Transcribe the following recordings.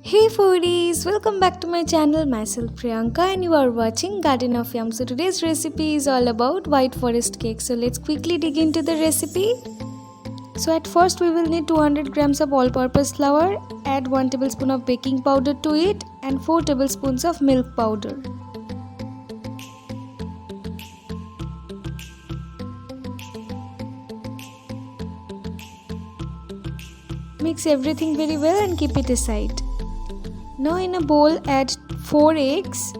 Hey foodies, welcome back to my channel. Myself Priyanka and you are watching Garden of Yum. So today's recipe is all about white forest cake. So let's quickly dig into the recipe. So at first we will need 200 grams of all-purpose flour, add 1 tablespoon of baking powder to it and 4 tablespoons of milk powder. Mix everything very well and keep it aside. Now in a bowl add 4 eggs.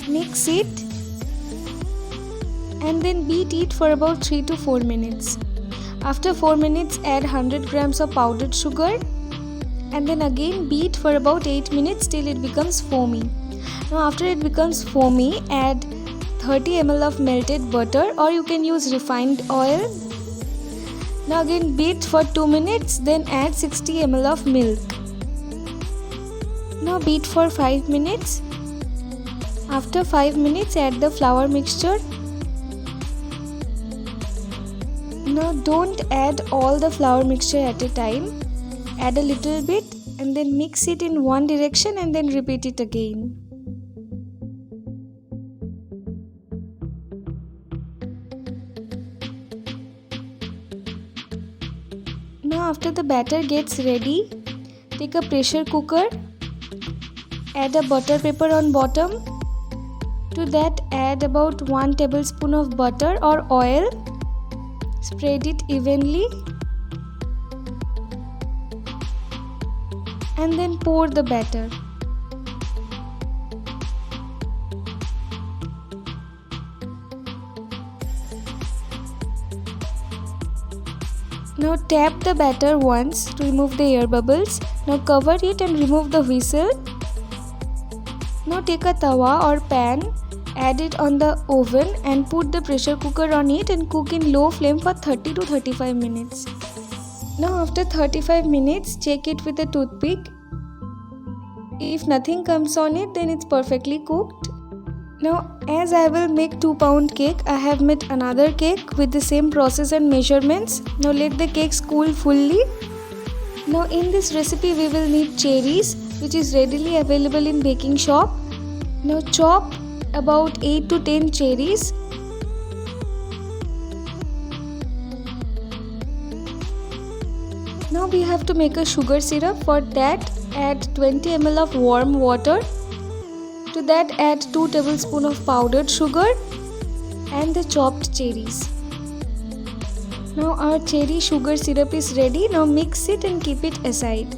Mix it and then beat it for about 3 to 4 minutes. After 4 minutes add 100 grams of powdered sugar and then again beat for about 8 minutes till it becomes foamy. Now after it becomes foamy, add 30 ml of melted butter or you can use refined oil. Now again beat for 2 minutes, then add 60 ml of milk. Now beat for 5 minutes. After 5 minutes add the flour mixture. Now don't add all the flour mixture at a time. Add a little bit and then mix it in one direction and then repeat it again. Now after the batter gets ready, take a pressure cooker, add a butter paper on bottom. To that add about 1 tablespoon of butter or oil. Spread it evenly and then pour the batter. Now tap the batter once to remove the air bubbles. Now cover it and remove the whistle. Now take a tawa or pan, add it on the oven and put the pressure cooker on it and cook in low flame for 30 to 35 minutes. Now after 35 minutes, check it with a toothpick. If nothing comes on it, then it's perfectly cooked. Now as I will make 2-pound cake, I have made another cake with the same process and measurements. Now let the cakes cool fully. Now in this recipe we will need cherries, which is readily available in baking shop. Now chop about 8 to 10 cherries. Now we have to make a sugar syrup. For that add 20 ml of warm water. To that add 2 tablespoons of powdered sugar and the chopped cherries. Now our cherry sugar syrup is ready. Now mix it and keep it aside.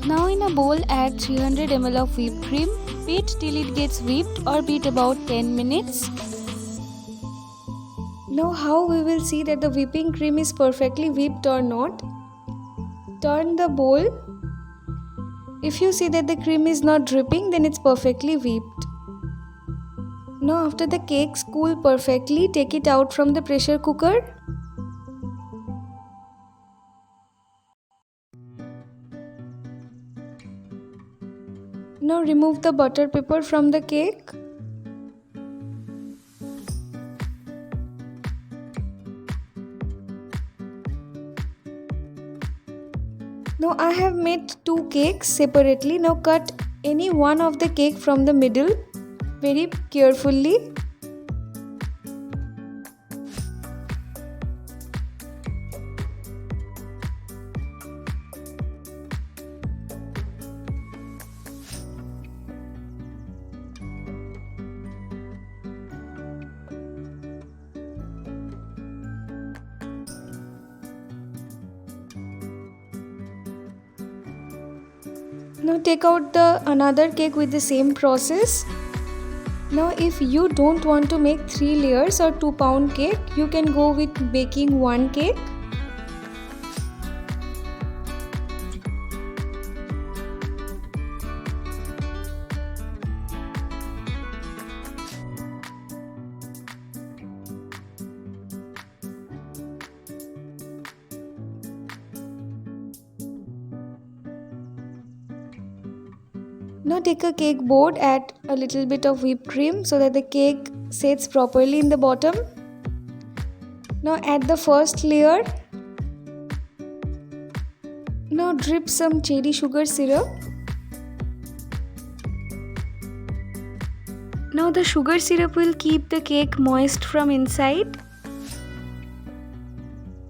Now in a bowl add 300 ml of whipped cream. Beat till it gets whipped or beat about 10 minutes. Now how we will see that the whipping cream is perfectly whipped or not? Turn the bowl. If you see that the cream is not dripping, then it's perfectly whipped. Now after the cakes cool perfectly, take it out from the pressure cooker. Now remove the butter paper from the cake. Now I have made 2 cakes separately. Now cut any one of the cake from the middle very carefully. Now take out the another cake with the same process. Now if you don't want to make 3 layers or 2-pound cake, you can go with baking 1 cake. Now take a cake board, add a little bit of whipped cream so that the cake sets properly in the bottom. Now add the first layer. Now drip some cherry sugar syrup. Now the sugar syrup will keep the cake moist from inside.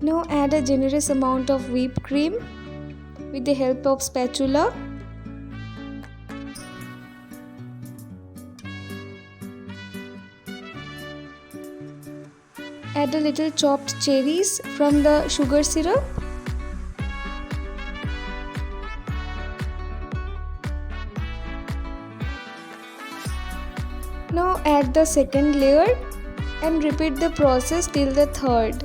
Now add a generous amount of whipped cream with the help of spatula. Add a little chopped cherries from the sugar syrup. Now add the second layer and repeat the process till the third.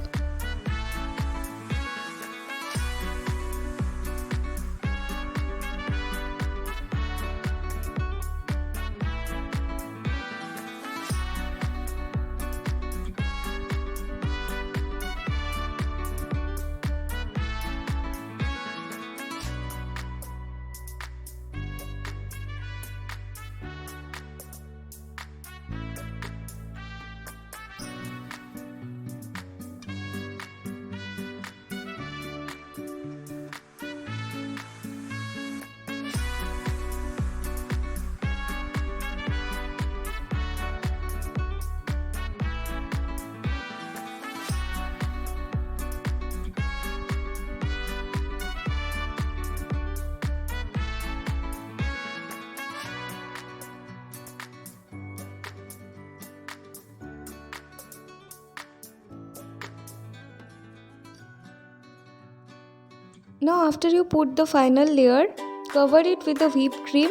Now after you put the final layer, cover it with the whipped cream.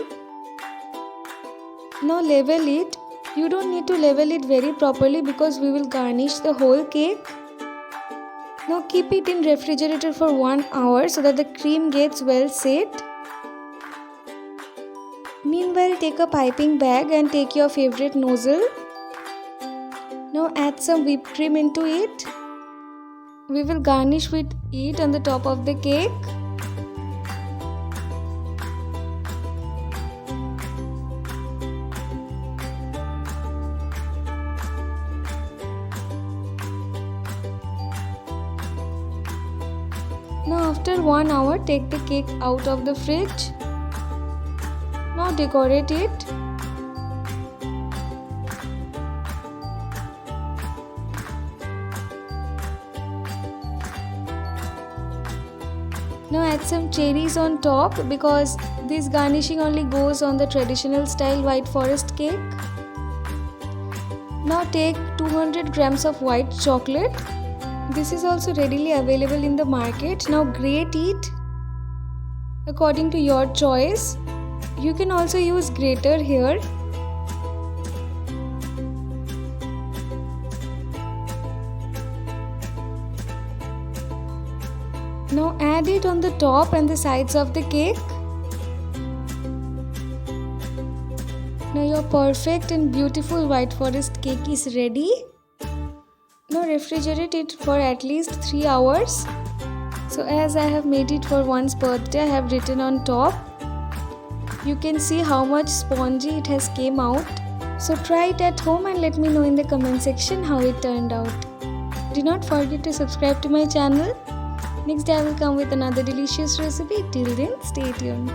Now level it. You don't need to level it very properly because we will garnish the whole cake. Now keep it in refrigerator for 1 hour so that the cream gets well set. Meanwhile, take a piping bag and take your favorite nozzle. Now add some whipped cream into it. We will garnish with it on the top of the cake. Now after 1 hour, take the cake out of the fridge. Now decorate it. Now add some cherries on top because this garnishing only goes on the traditional style white forest cake. Now take 200 grams of white chocolate. This is also readily available in the market. Now grate it according to your choice. You can also use grater here. Now add it on the top and the sides of the cake. Now your perfect and beautiful white forest cake is ready. Now refrigerate it for at least 3 hours. So as I have made it for one's birthday, I have written on top. You can see how much spongy it has came out. So try it at home and let me know in the comment section how it turned out. Do not forget to subscribe to my channel. Next day I will come with another delicious recipe. Till then, stay tuned.